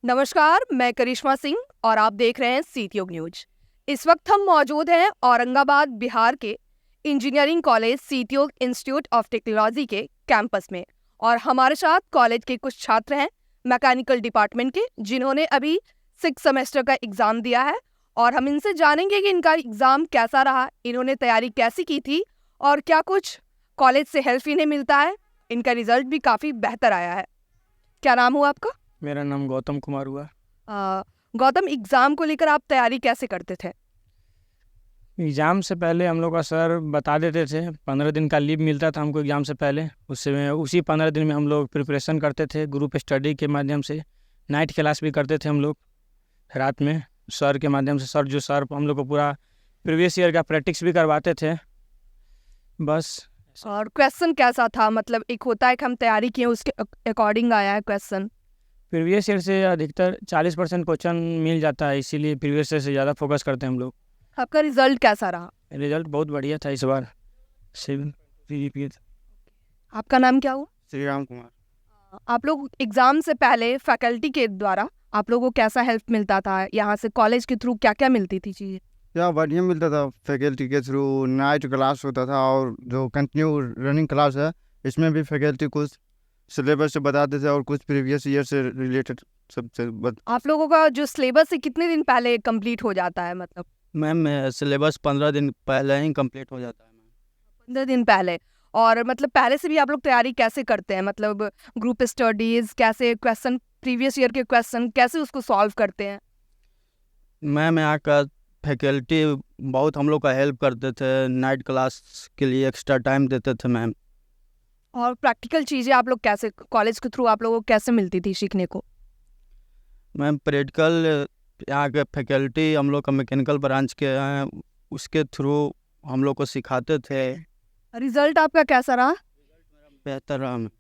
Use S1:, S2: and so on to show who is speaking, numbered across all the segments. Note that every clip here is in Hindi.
S1: नमस्कार, मैं करिश्मा सिंह और आप देख रहे हैं सीटीयोग न्यूज। इस वक्त हम मौजूद हैं औरंगाबाद बिहार के इंजीनियरिंग कॉलेज सीटीयोग इंस्टीट्यूट ऑफ टेक्नोलॉजी के कैंपस में और हमारे साथ कॉलेज के कुछ छात्र हैं मैकेनिकल डिपार्टमेंट के, जिन्होंने अभी 6 सेमेस्टर का एग्जाम दिया है और हम इनसे जानेंगे कि इनका एग्जाम कैसा रहा, इन्होंने तैयारी कैसी की थी और क्या कुछ कॉलेज से हेल्प इन्हें मिलता है। इनका रिजल्ट भी काफ़ी बेहतर आया है। क्या नाम हुआ आपका?
S2: मेरा नाम गौतम कुमार हुआ।
S1: गौतम, एग्जाम को लेकर आप तैयारी कैसे करते थे?
S2: एग्ज़ाम से पहले हम लोग का सर बता देते थे, 15 दिन का लीव मिलता था हमको एग्ज़ाम से पहले। उसी 15 दिन में हम लोग प्रिपरेशन करते थे ग्रुप स्टडी के माध्यम से। नाइट क्लास भी करते थे हम लोग रात में सर के माध्यम से। सर हम लोग को पूरा प्रीवियस ईयर का प्रैक्टिस भी करवाते थे। बस।
S1: और क्वेश्चन कैसा था? मतलब एक होता है कि हम तैयारी किए उसके अकॉर्डिंग आया है क्वेश्चन।
S2: प्रीवियस ईयर से अधिकतर 40% क्वेश्चन मिल जाता है, इसीलिए प्रीवियस ईयर से ज़्यादा फोकस करते हैं हम लोग।
S1: आपका रिजल्ट कैसा रहा?
S2: रिजल्ट बहुत बढ़िया था इस बार, 7 GPA था।
S1: आपका नाम क्या हुआ?
S3: श्री राम कुमार।
S1: आप लोग एग्जाम से पहले फैकल्टी के द्वारा आप लोगों को कैसा हेल्प मिलता था? यहाँ से कॉलेज के थ्रू क्या क्या मिलती थी चीज़ें?
S3: या बढ़िया मिलता था, फैकल्टी के थ्रू नाइट क्लास होता था और जो कंटिन्यू रनिंग क्लास है इसमें भी फैकल्टी कुछ सिलेबस से बताते थे और कुछ प्रीवियस ईयर से रिलेटेड सब
S1: आप लोगों का जो सिलेबस है कितने दिन पहले कंप्लीट हो जाता है? मतलब
S4: मैम सिलेबस 15 दिन पहले ही कंप्लीट हो जाता है मैम।
S1: 15 दिन पहले। और मतलब पहले से भी आप लोग तैयारी कैसे करते हैं? मतलब ग्रुप स्टडीज कैसे, क्वेश्चन प्रीवियस ईयर के क्वेश्चन कैसे उसको सॉल्व करते हैं?
S4: मैम यहाँ का फैकल्टी बहुत हम लोग का हेल्प करते थे, नाइट क्लास के लिए एक्स्ट्रा टाइम देते थे मैम।
S1: और प्रैक्टिकल चीज़ें आप लोग कैसे कॉलेज के थ्रू आप लोगों को कैसे मिलती थी सीखने को?
S4: मैम प्रैक्टिकल यहाँ के फैकल्टी हम लोग का मैकेनिकल ब्रांच के हैं, उसके थ्रू हम लोग को सिखाते थे।
S1: रिजल्ट आपका कैसा रहा?
S4: बेहतर रहा मैम।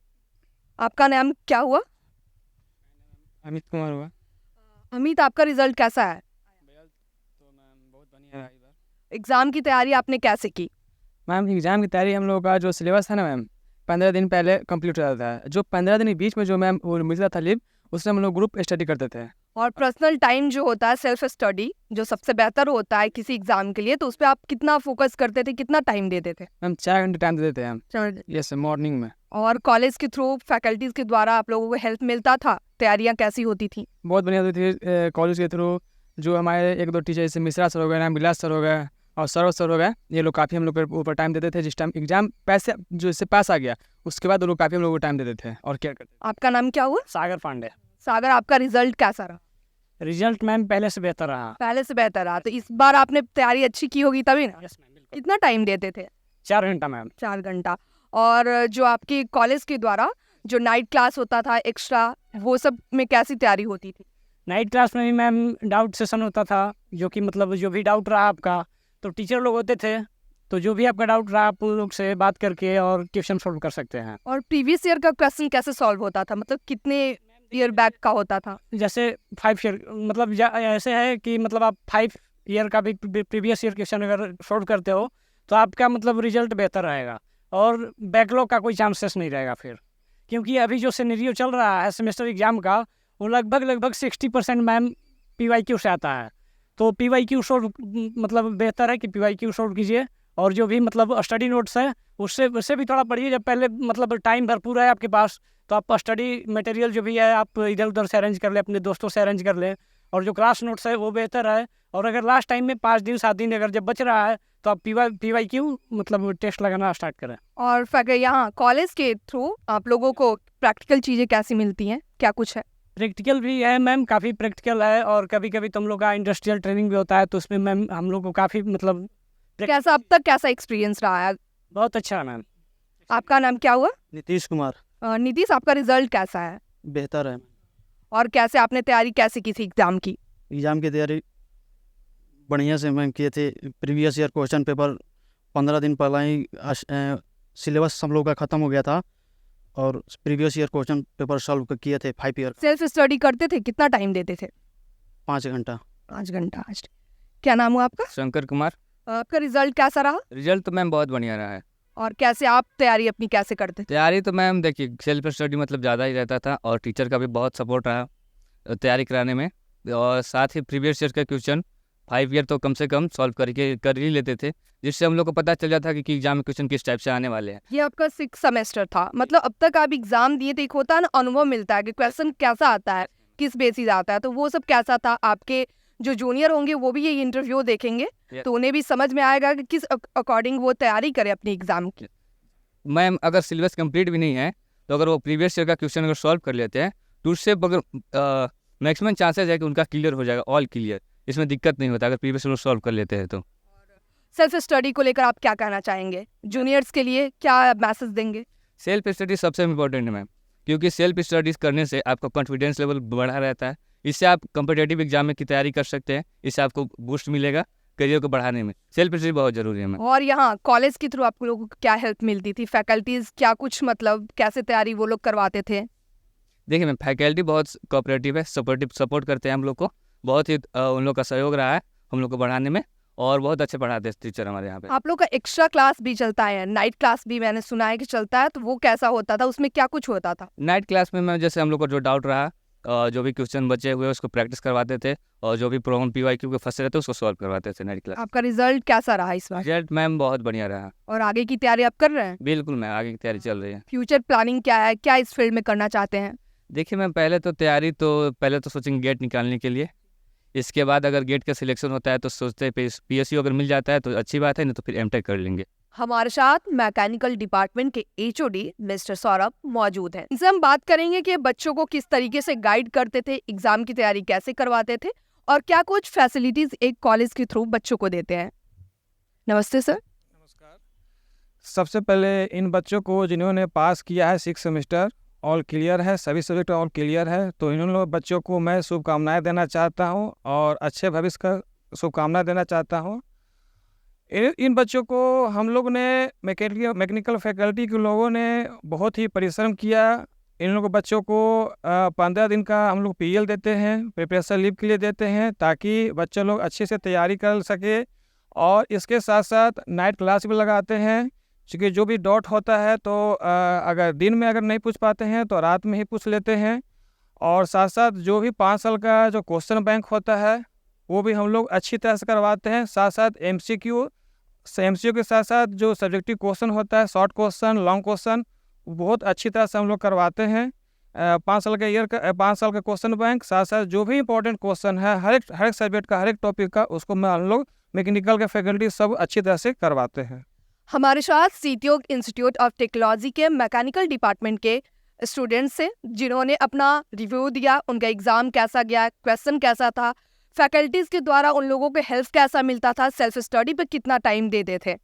S1: आपका नाम क्या हुआ?
S2: अमित कुमार हुआ।
S1: अमित, आपका रिजल्ट कैसा है?
S2: तो मैम बहुत बढ़िया रहा इस बार।
S1: एग्जाम की तैयारी आपने कैसे की?
S2: मैम एग्ज़ाम की तैयारी हम लोग का जो सिलेबस है ना मैम, 15 दिन पहले कंप्लीट हो जाता है। जो 15 दिन के बीच में जो मैम वो मिलता था लीव, उससे हम लोग ग्रुप स्टडी करते थे।
S1: और पर्सनल टाइम जो होता है सेल्फ स्टडी जो सबसे बेहतर होता है किसी एग्जाम के लिए, तो उस पर आप कितना फोकस करते थे, कितना टाइम देते थे?
S2: मैम 4 घंटे टाइम देते थे हम। यस, मॉर्निंग में।
S1: और कॉलेज के थ्रू फैकल्टीज के द्वारा आप लोगों को हेल्प मिलता था? तैयारियां कैसी होती थी?
S2: बहुत बढ़िया होती थी कॉलेज के थ्रू। जो हमारे 1-2 टीचर जैसे मिश्रा सर हो गए, विलास सर हो गए और सर हो गए, ये लोग काफ़ी हम लोग के ऊपर टाइम देते थे। जिस टाइम एग्जाम जो इससे पास आ गया उसके बाद वो लोग काफ़ी हम लोग को टाइम देते थे और केयर करते थे।
S1: आपका नाम क्या हुआ?
S2: सागर पांडे।
S1: सागर, आपका रिजल्ट कैसा रहा?
S2: रिजल्ट मैम पहले से बेहतर रहा।
S1: पहले से बेहतर रहा, तो इस बार आपने तैयारी अच्छी की होगी तभी ना?
S2: यस मैम, बिल्कुल।
S1: कितना टाइम देते थे?
S2: 4 घंटा मैम।
S1: 4 घंटा। और जो आपकी कॉलेज के द्वारा जो नाइट क्लास होता था एक्स्ट्रा, वो सब में कैसी तैयारी होती थी?
S2: नाइट क्लास में भी मैम डाउट सेशन होता था, जो कि मतलब जो भी डाउट रहा आपका तो टीचर लोग होते थे, तो जो भी आपका डाउट रहा आप उन लोग से बात करके और क्वेश्चन सॉल्व कर सकते हैं।
S1: और प्रीवियस ईयर का क्वेश्चन कैसे सॉल्व होता था? मतलब कितने ईयर बैक का होता था?
S2: जैसे 5 ईयर, मतलब ऐसे है कि मतलब आप 5 ईयर का भी प्रीवियस ईयर क्वेश्चन अगर सॉल्व करते हो तो आपका मतलब रिजल्ट बेहतर रहेगा और बैकलॉग का कोई चांसेस नहीं रहेगा फिर। क्योंकि अभी जो सिनेरियो चल रहा है सेमेस्टर एग्जाम का, वो लगभग 60% मैम PYQ से आता है। तो PYQ सॉल्व मतलब बेहतर है कि PYQ सॉल्व कीजिए और जो भी मतलब स्टडी नोट्स है उससे भी थोड़ा पढ़िए। जब पहले मतलब टाइम भरपूर है आपके पास तो आप स्टडी मटेरियल जो भी है आप इधर उधर से अरेंज कर ले, अपने दोस्तों से अरेंज कर ले, और जो क्लास नोट्स है वो बेहतर है। और अगर लास्ट टाइम में 5 दिन 7 दिन अगर जब बच रहा है तो आप PYQ मतलब टेस्ट लगाना स्टार्ट करें।
S1: और फिर यहाँ कॉलेज के थ्रू आप लोगों को प्रैक्टिकल चीज़ें कैसी मिलती हैं, क्या कुछ है?
S2: प्रैक्टिकल भी है मैम, काफ़ी प्रैक्टिकल है और कभी कभी तुम लोग का इंडस्ट्रियल ट्रेनिंग भी होता है, तो उसमें मैम हम लोग को काफ़ी मतलब
S1: कैसा अब तक कैसा एक्सपीरियंस रहा है?
S2: बहुत अच्छा है मैम।
S1: आपका नाम क्या हुआ?
S4: नीतीश कुमार।
S1: नीतीश, आपका रिजल्ट कैसा है?
S4: बेहतर है।
S1: और कैसे आपने तैयारी कैसे की थी एग्जाम की?
S4: एग्ज़ाम की तैयारी बढ़िया से मैम किए थे। प्रीवियस ईयर क्वेश्चन पेपर 15 दिन पहले ही सिलेबस हम लोग का ख़त्म हो गया था और previous year question paper solve किए थे 5 ईयर।
S1: सेल्फ स्टडी करते थे? कितना टाइम देते थे?
S4: 5 घंटा।
S1: 5 घंटा। क्या नाम हुआ आपका?
S5: शंकर कुमार।
S1: आपका रिजल्ट कैसा रहा?
S5: रिजल्ट तो मैम बहुत बढ़िया रहा है।
S1: और कैसे आप तैयारी अपनी कैसे करते थे?
S5: तैयारी तो मैम देखिए सेल्फ स्टडी मतलब ज़्यादा ही रहता था और टीचर का भी बहुत सपोर्ट रहा। तैयारी कराने में, और साथ ही प्रीवियस ईयर का क्वेश्चन 5 ईयर तो कम से कम सॉल्व कर ही लेते थे, जिससे हम लोग को पता चल जाता था कि एग्जाम में क्वेश्चन किस टाइप से आने वाले हैं।
S1: ये आपका 6 सेमेस्टर था, मतलब अब तक आप एग्जाम दिए थे, एक होता है ना अनुभव मिलता है कि क्वेश्चन कैसा आता है, किस बेसिस आता है, तो वो सब कैसा था? आपके जो जूनियर होंगे वो भी ये इंटरव्यू देखेंगे तो उन्हें भी समझ में आएगा कि किस अकॉर्डिंग वो तैयारी करे अपनी एग्जाम की।
S5: मैम अगर सिलेबस कंप्लीट भी नहीं है तो अगर वो प्रीवियस ईयर का क्वेश्चन अगर सॉल्व कर लेते हैं तो उससे अगर मैक्सिमम चांसेस है कि उनका क्लियर हो जाएगा, ऑल क्लियर, इसमें दिक्कत नहीं होता अगर प्रीवियस ईयर सॉल्व कर लेते हैं तो।
S1: सेल्फ स्टडी को लेकर आप क्या कहना चाहेंगे? जूनियर्स के लिए क्या मैसेज देंगे?
S5: सेल्फ स्टडी सबसे इम्पोर्टेंट है मैम, क्योंकि सेल्फ स्टडीज़ करने से आपका कॉन्फिडेंस लेवल बढ़ा रहता है, इससे आप कॉम्पिटिटिव एग्जाम में की तैयारी कर सकते हैं, इससे आपको बूस्ट मिलेगा करियर को बढ़ाने में। सेल्फ स्टडी बहुत ज़रूरी है मैम।
S1: और यहाँ कॉलेज के थ्रू आप लोगों को क्या हेल्प मिलती थी? फैकल्टीज क्या कुछ मतलब कैसे तैयारी वो लोग करवाते थे?
S5: देखिए मैम, फैकल्टी बहुत कोऑपरेटिव है, सपोर्ट करते हैं हम लोग को, बहुत ही उन लोग का सहयोग रहा है हम लोग को बढ़ाने में, और बहुत अच्छे पढ़ाते हैं टीचर हमारे यहाँ पे।
S1: आप लोग का एक्स्ट्रा क्लास भी चलता है, नाइट क्लास भी मैंने सुना है कि चलता है, तो वो कैसा होता था? उसमें क्या कुछ होता था?
S5: नाइट क्लास में मैम जैसे हम लोग को जो डाउट रहा, जो भी क्वेश्चन बचे हुए उसको प्रैक्टिस करवाते थे, और जो भी प्रॉब्लम PYQ के फंसे रहते उसको सॉल्व करवाते थे नाइट क्लास।
S1: आपका रिजल्ट कैसा रहा इस बार?
S5: रिजल्ट मैम बहुत बढ़िया रहा।
S1: और आगे की तैयारी आप कर रहे हैं?
S5: बिल्कुल मैम, आगे की तैयारी चल रही है।
S1: फ्यूचर प्लानिंग क्या है, क्या इस फील्ड में करना चाहते हैं?
S5: देखिए मैम, पहले तो सोचेंगे गेट निकालने के लिए, इसके बाद अगर गेट का सिलेक्शन होता है तो सोचते हैं PSU अगर मिल जाता है तो अच्छी बात है, नहीं तो फिर M.Tech कर लेंगे।
S1: हमारे साथ मैकेनिकल डिपार्टमेंट के HOD मिस्टर सौरभ मौजूद हैं। इनसे हम बात करेंगे कि बच्चों को किस तरीके से गाइड करते थे, एग्जाम की तैयारी कैसे करवाते थे, और क्या कुछ फैसिलिटीज एक कॉलेज के थ्रू बच्चों को देते हैं। नमस्ते सर।
S6: नमस्कार। सबसे पहले इन बच्चों को जिन्होंने पास किया है 6 सेमेस्टर, ऑल क्लियर है, सभी सब्जेक्ट ऑल क्लियर है, तो इन लोग बच्चों को मैं शुभकामनाएं देना चाहता हूं और अच्छे भविष्य का शुभकामनाएं देना चाहता हूं। इन बच्चों को हम लोग ने मैकेनिकल फैकल्टी के लोगों ने बहुत ही परिश्रम किया। इन लोगों बच्चों को 15 दिन का हम लोग PL देते हैं, प्रिपरेशन लीव के लिए देते हैं, ताकि बच्चे लोग अच्छे से तैयारी कर सके। और इसके साथ साथ नाइट क्लास भी लगाते हैं, क्योंकि जो भी डाउट होता है तो अगर दिन में अगर नहीं पूछ पाते हैं तो रात में ही पूछ लेते हैं। और साथ साथ जो भी 5 साल का जो क्वेश्चन बैंक होता है वो भी हम लोग अच्छी तरह से करवाते हैं। साथ साथ MCQ के साथ साथ जो सब्जेक्टिव क्वेश्चन होता है, शॉर्ट क्वेश्चन, लॉन्ग क्वेश्चन, बहुत अच्छी तरह से हम लोग करवाते हैं। 5 साल का क्वेश्चन बैंक, साथ साथ जो भी इंपॉर्टेंट क्वेश्चन है हर एक सब्जेक्ट का, हर एक टॉपिक का, उसको मैं हम लोग मैकेनिकल के फैकल्टी सब अच्छी तरह से करवाते हैं।
S1: हमारे साथ सीटीओ इंस्टीट्यूट ऑफ टेक्नोलॉजी के मैकेनिकल डिपार्टमेंट के स्टूडेंट्स से जिन्होंने अपना रिव्यू दिया, उनका एग्जाम कैसा गया, क्वेश्चन कैसा था, फैकल्टीज के द्वारा उन लोगों को हेल्प कैसा मिलता था, सेल्फ स्टडी पे कितना टाइम देते थे।